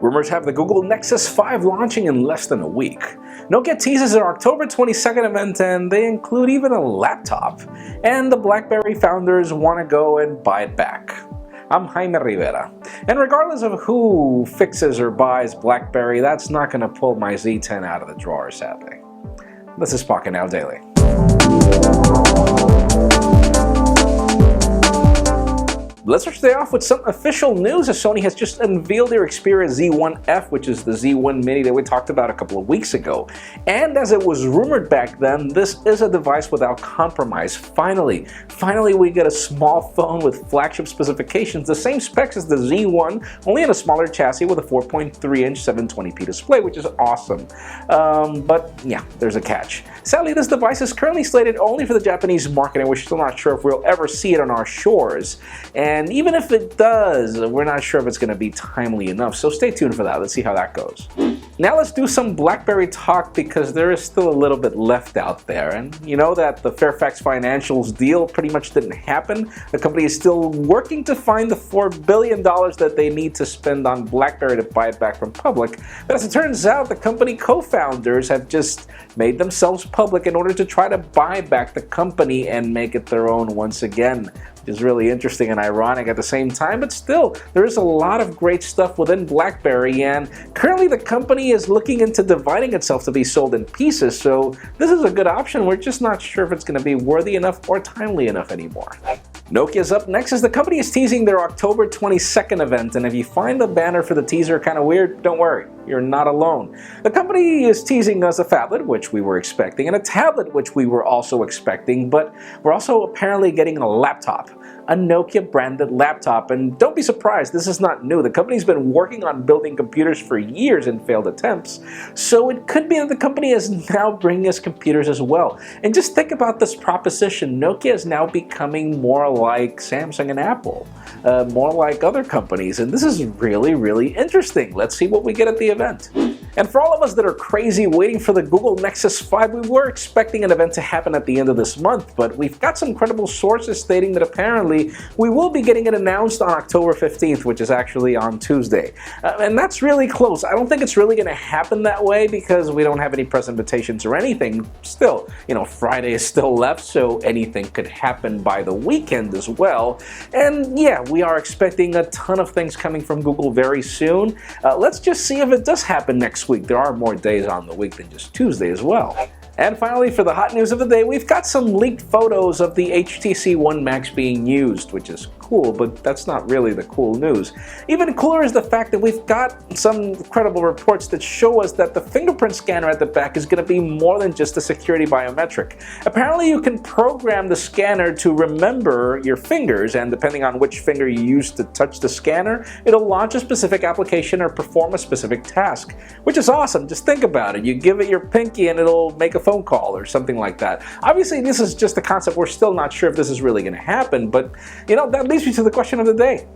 Rumors have the Google Nexus 5 launching in less than a week. Nokia teases their October 22nd event, and they include even a laptop. And the BlackBerry founders want to go and buy it back. I'm Jaime Rivera. And regardless of who fixes or buys BlackBerry, that's not going to pull my Z10 out of the drawer, sadly. This is Pocketnow Daily. Let's start today off with some official news as Sony has just unveiled their Xperia Z1F, which is the Z1 Mini that we talked about a couple of weeks ago. And as it was rumored back then, this is a device without compromise. Finally we get a small phone with flagship specifications, the same specs as the Z1, only in a smaller chassis with a 4.3-inch 720p display, which is awesome. But yeah, there's a catch. Sadly, this device is currently slated only for the Japanese market, and we're still not sure if we'll ever see it on our shores. And even if it does, we're not sure if it's going to be timely enough, so stay tuned for that. Let's see how that goes. Now let's do some BlackBerry talk, because there is still a little bit left out there. And you know that the Fairfax Financials deal pretty much didn't happen. The company is still working to find the $4 billion that they need to spend on BlackBerry to buy it back from public. But as it turns out, the company co-founders have just made themselves public in order to try to buy back the company and make it their own once again. Is really interesting and ironic at the same time, but still, there is a lot of great stuff within BlackBerry, and currently the company is looking into dividing itself to be sold in pieces, so this is a good option. We're just not sure if it's going to be worthy enough or timely enough anymore. Nokia's up next as the company is teasing their October 22nd event, and if you find the banner for the teaser kind of weird, don't worry, you're not alone. The company is teasing us a phablet, which we were expecting, and a tablet, which we were also expecting, but we're also apparently getting a laptop. A Nokia branded laptop, and don't be surprised, this is not new. The company's been working on building computers for years in failed attempts, so it could be that the company is now bringing us computers as well. And just think about this proposition. Nokia is now becoming more like Samsung and Apple, more like other companies, and this is really interesting. Let's see what we get at the event. And for all of us that are crazy waiting for the Google Nexus 5, we were expecting an event to happen at the end of this month, but we've got some credible sources stating that apparently we will be getting it announced on October 15th, which is actually on Tuesday. And that's really close. I don't think it's really going to happen that way because we don't have any press invitations or anything. Still, you know, Friday is still left, so anything could happen by the weekend as well. And yeah, we are expecting a ton of things coming from Google very soon. Let's just see if it does happen next week. There are more days on the week than just Tuesday as well. And finally, for the hot news of the day, we've got some leaked photos of the HTC-one-Max being used, which is cool, but that's not really the cool news. Even cooler is the fact that we've got some credible reports that show us that the fingerprint scanner at the back is going to be more than just a security biometric. Apparently, you can program the scanner to remember your fingers, and depending on which finger you use to touch the scanner, it'll launch a specific application or perform a specific task, which is awesome. Just think about it. You give it your pinky and it'll make a phone call or something like that. Obviously, this is just a concept. We're still not sure if this is really going to happen, but you know, that leads me to the question of the day.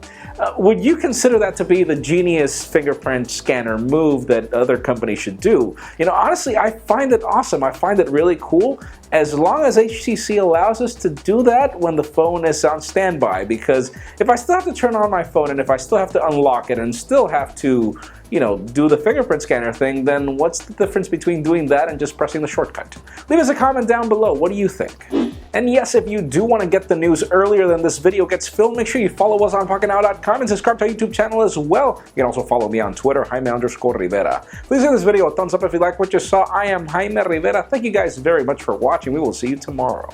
Would you consider that to be the genius fingerprint scanner move that other companies should do? You know, honestly, I find it awesome. I find it really cool as long as HTC allows us to do that when the phone is on standby, because if I still have to turn on my phone and if I still have to unlock it and still have to, you know, do the fingerprint scanner thing, then what's the difference between doing that and just pressing the shortcut? Leave us a comment down below. What do you think? And yes, if you do want to get the news earlier than this video gets filmed, make sure you follow us on Pocketnow.com and subscribe to our YouTube channel as well. You can also follow me on Twitter, Jaime_Rivera. Please give this video a thumbs up if you like what you saw. I am Jaime Rivera. Thank you guys very much for watching. We will see you tomorrow.